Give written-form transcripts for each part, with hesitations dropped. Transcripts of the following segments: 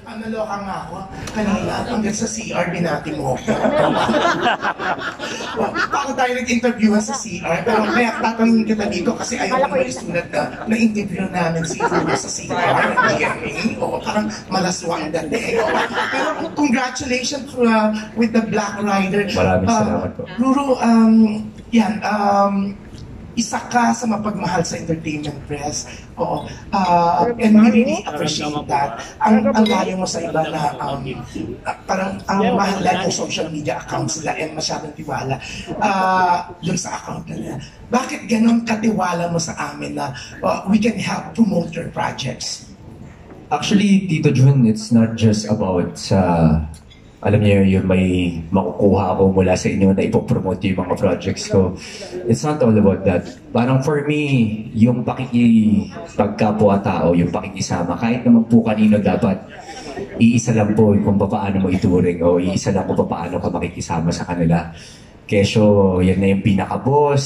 Naloka nga ako. Kanina, hanggang sa CR, binati mo ako. Paano tayo nag-interviewan sa CR? Pero kaya tatanungin kita dito kasi ayaw ko may sulat na-interview namin si Ruru sa CR ng GMA. O, parang malaswang dati. Pero congratulations with the Black Rider. Maraming salamat po. Ruru, yan, isa ka sa mapagmahal sa entertainment press. Oo. And we really appreciate that. Ang layo mo sa iba na parang ang mahal lang yung social media accounts nila and masyadong tiwala dun sa account nila. Bakit ganun katiwala mo sa amin na we can help promote your projects? Actually, Tito Jun, it's not just about sa alam niyo yung may makukuha ako mula sa inyo na ipopromote yung mga projects ko. It's not all about that. Parang for me, yung pagkapwa-tao, yung pakikisama, kahit naman po kanino dapat, iisa lang po kung paano mo ituring o iisa lang kung paano ka makikisama sa kanila. Kesyo, yan na yung pinaka-boss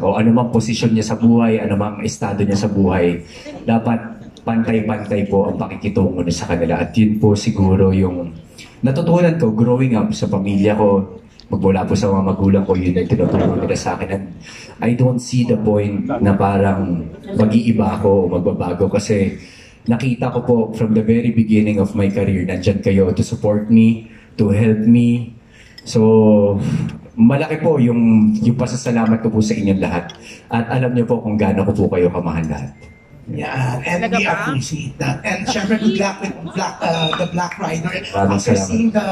o anumang posisyon niya sa buhay, anumang estado niya sa buhay, dapat pantay-pantay po ang pakikitungo niya sa kanila. At yun po siguro yung natutunan ko growing up sa pamilya ko, magmula po sa mga magulang ko, yun ang tinutulungan nila sa akin. And I don't see the point na parang mag-iiba ako o magbabago kasi nakita ko po from the very beginning of my career, nandyan kayo to support me, to help me. So, malaki po yung pasasalamat ko po sa inyong lahat. At alam niyo po kung gaano ko po kayo kamahal lahat. Yeah, and we appreciate that. And syempre, good luck with the Black Rider. After seeing the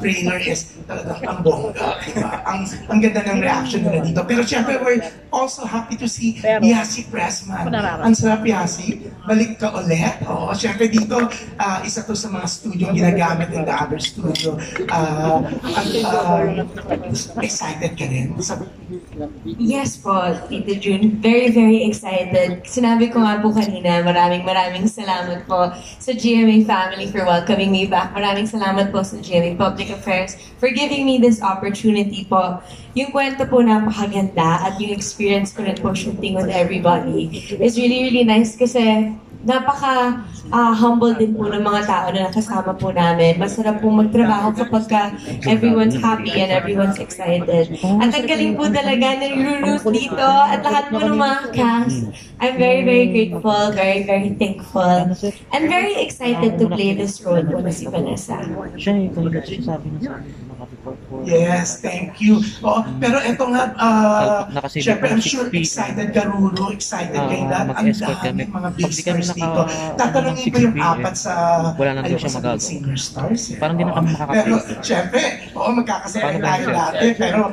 trailer is ang bongga, diba? Ang ganda ng reaction nila dito. Pero syempre, we're also happy to see Yasi Pressman. Ang sarap, Yasi. Balik ka ulit. Oo, syempre dito, isa to sa mga studio ginagamit in the other studio. Excited ka rin? Yes po, Tito Jun. Very, very excited. Sinabi ko nga po kanina, maraming salamat po sa GMA family for welcoming me back. Maraming salamat po sa GMA Public Affairs for giving me this opportunity po. Yung kwento po napakaganda at yung experience ko rin po shooting with everybody is really, really nice kasi napaka-humble din po ng mga tao na nakasama po namin. Masarap pong magtrabaho kapag everyone's happy and everyone's excited. At ang galing po talaga ng Ruru dito at lahat po ng mga cast. I'm very, very grateful, very, very thankful, and very excited to play this role po na si Vanessa. Yes, thank you. Oh, pero ito nga, syempre I'm sure excited ka, Ruru, excited kayo lahat. Ang daming mga big stars dito. Tatanungin ko yung apat sa singer stars. Parang di na kami makakapit. Pero syempre, magkakasaya tayo dati. Pero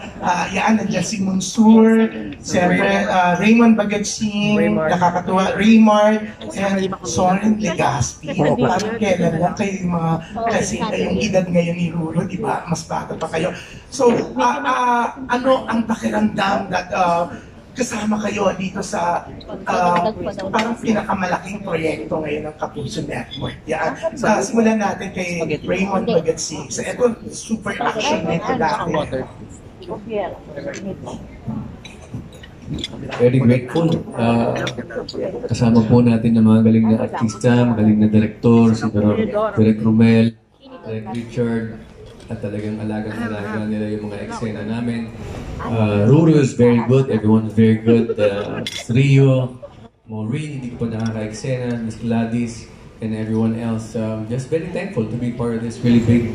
yan, nandiyan si Monsur, syempre Raymond Bagatsing, nakakatuwa, Raymar, and Soren Legaspi. Parang kailan lang kayo yung mga, kasi yung edad ngayon ni Ruru, di ba? Mas bata pa kayo. So, ano ang pakiramdam that kasama kayo dito sa parang pinakamalaking proyekto ngayon ng Kapuso Network? Yan. Simulan natin kay Raymond Bagatsing. So, ito, super action nito dati. Very grateful. Kasama po natin ng mga galing na artista, magaling na direktor, si Direk Romel, Direk Richard, at talagang alagang-alaga nila yung mga eksena namin. Ruru is very good, everyone is very good. Rio, Maureen, hindi ko pa nakaka-eksena, Miss Gladys, and everyone else. Just very thankful to be part of this really big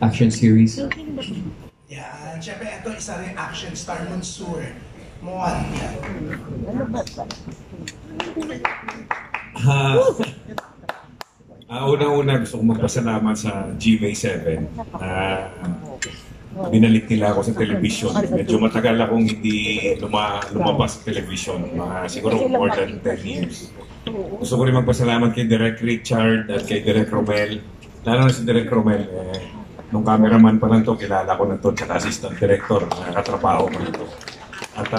action series. Yeah, syempre ito isa rin action star, Monsur. Mon. Una-una gusto kong magpasalamat sa GMA7 na binalik nila ako sa television. Medyo matagal akong hindi lumabas sa television, siguro more than 10 years. Gusto ko rin magpasalamat kay Direk Richard at kay Direk Romel. Lalo na si Direk Romel, nung cameraman pa lang to, kilala ko na to, tsaka assistant director, nakatrabaho ko na to. At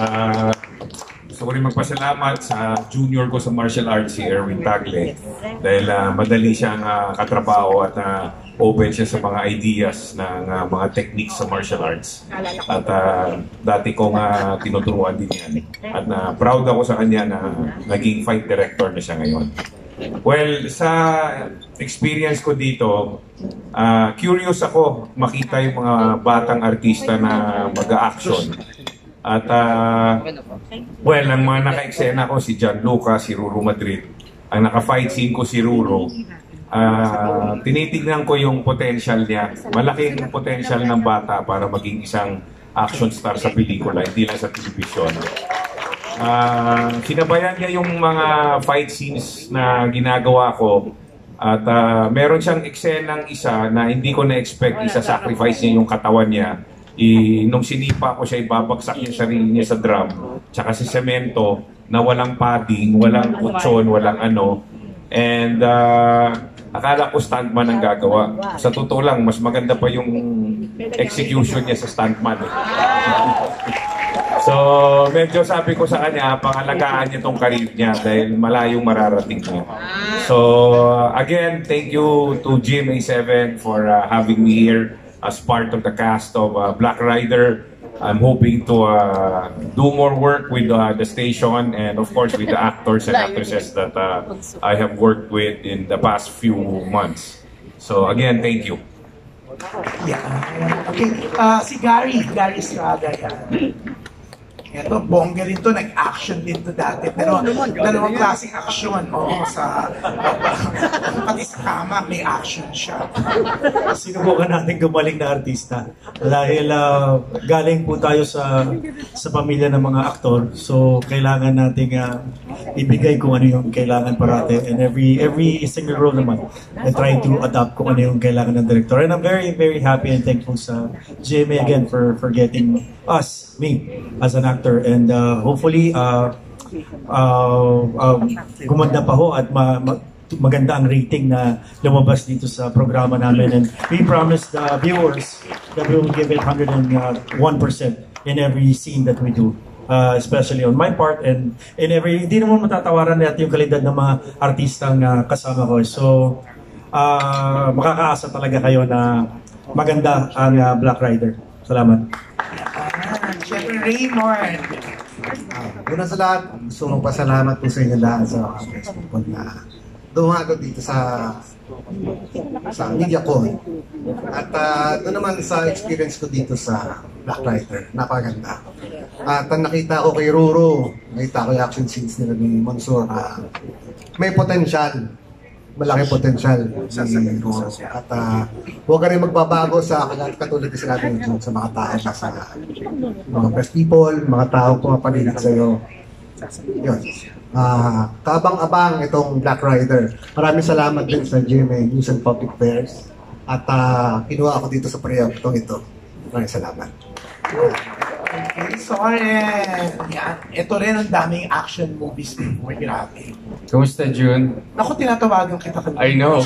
gusto ko rin magpasalamat sa junior ko sa martial arts, si Erwin Tagle, dahil madali siyang katrabaho at open siya sa mga ideas ng mga techniques sa martial arts. At dati kong tinuturuan din yan. At proud ako sa kanya na naging fight director na siya ngayon. Well, sa experience ko dito, curious ako makita yung mga batang artista na mag-a-action. At, well, ang mga naka-eksena ko, si Gianluca, si Ruro Madrid. Ang naka-fight scene ko, si Ruro. Tinitignan ko yung potential niya. Malaking potential ng bata para maging isang action star sa pelikula, hindi lang sa television. Sinabayan niya yung mga fight scenes na ginagawa ko. At meron siyang eksenang isa na hindi ko na-expect, isa-sacrifice niya yung katawan niya. Nung sinipa ko siya, ibabagsak yung sarili niya sa drum, tsaka sa semento, na walang padding, walang kutsyon, walang ano. And akala ko stuntman ang gagawa. Sa totoo lang, mas maganda pa yung execution niya sa stuntman. So, medyo sabi ko sa kanya, pangalagaan niya tong career niya dahil malayong mararating niya. So, again, thank you to GMA7 for having me here as part of the cast of Black Rider. I'm hoping to do more work with the station and of course with the actors and actresses that I have worked with in the past few months. So again, thank you. Yeah. Okay, si Gary Estrada yan. Ito, bongga rin to, nag-action din to dati. Pero dalawang klaseng action, sa pati sa kama, may action siya. Sinubukan natin gumaling na artista. Dahil galing po tayo sa pamilya ng mga aktor. So, kailangan nating ibigay kung ano yung kailangan parate. And every single role naman, I try to adapt kung ano yung kailangan ng director. And I'm very, very happy and thankful sa GMA again for getting me, as an actor. And hopefully, gumanda pa ho at maganda ang rating na lumabas dito sa programa namin. And we promise the viewers that we will give it 101% in every scene that we do. Especially on my part and in hindi naman matatawaran natin yung kalidad ng mga artistang kasama ko. So, makakaasa talaga kayo na maganda ang Black Rider. Salamat. Siyempre, Raymond. Una sa lahat, gusto kong pasalamat po sa inyo lahat sa Facebook na dumago dito sa MediaCon. At doon naman sa experience ko dito sa Black Rider, napaganda. At nakita ko kay Ruro, nakita ko yung action scenes nila ni Monsur, may potential. Malaki potential si Ruro. At huwag ka rin magbabago sa katulad na sinabi nyo sa mga tao, sa mga press people, mga tao pumapaligid sa iyo. Yun. Kaabang-abang itong Black Rider. Maraming salamat din sa GMA News and Public Affairs. At kinuha ako dito sa proyektong ito. Maraming salamat. Okay, Soren. Yan. Ito rin ang daming action movies before. Grabe. Kumusta, June? Ako, tinatawagan kita kanina. I know.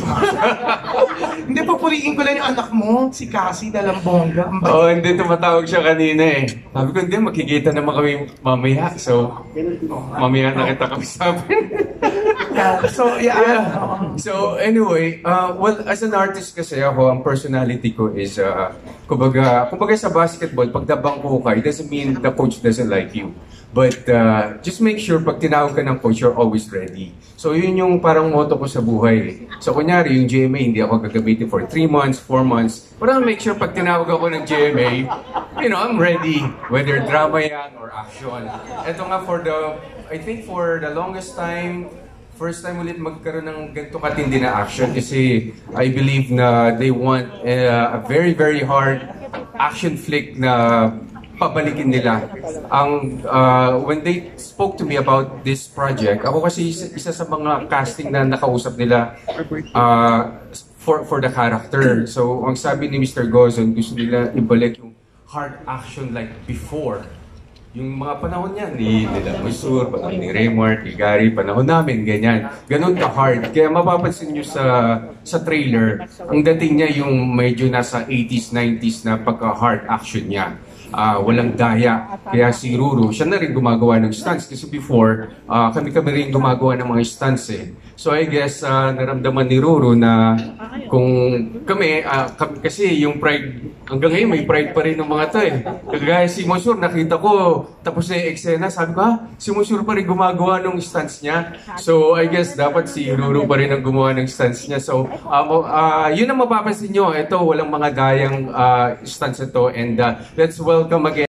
Hindi, papuriin ko lang yung anak mo, si Cassie Dalambonga. Oo, hindi tumatawag siya kanina eh. Sabi ko, hindi, makikita naman kami mamaya. So, mamaya na kita kami sabi. So, anyway, well, as an artist kasi ako, ang personality ko is, kumbaga sa basketball, pag nabangko ka, it doesn't mean the coach doesn't like you. But just make sure pag tinawag ka ng coach, you're always ready. So yun yung parang motto ko sa buhay. So kunyari, yung GMA, hindi ako gagamitin for 3 months, 4 months. But I'll make sure pag tinawag ako ng GMA, I'm ready. Whether drama yan or action. Ito nga I think for the longest time, first time ulit magkaroon ng ganito katindi na action kasi I believe na they want a very, very hard action flick na pabalikin nila. When they spoke to me about this project, ako kasi isa sa mga casting na nakausap nila for the character. So, ang sabi ni Mr. Gozon, gusto nila ibalik yung hard action like before. Yung mga panahon niya, ni Monsur, panahon ni Raymond, ni Gary, panahon namin, ganyan. Ganun ka-hard. Kaya mapapansin nyo sa trailer, ang dating niya yung medyo nasa 80s, 90s na pagka-hard action niya. Walang daya. Kaya si Ruro, siya na rin gumagawa ng stunts. Kasi before, kami rin gumagawa ng mga stunts eh. So I guess, naramdaman ni Ruro na kung kami kasi yung pride, hanggang ngayon may pride pa rin ng mga to eh. Kagaya si Monsieur, nakita ko, tapos na yung eksena, sabi ko, si Monsieur pa rin gumagawa ng stance niya. So, I guess dapat si Ruru pa rin ang gumawa ng stance niya. So, yun ang mapapansin nyo. Ito, walang mga gayang stance ito. And let's welcome again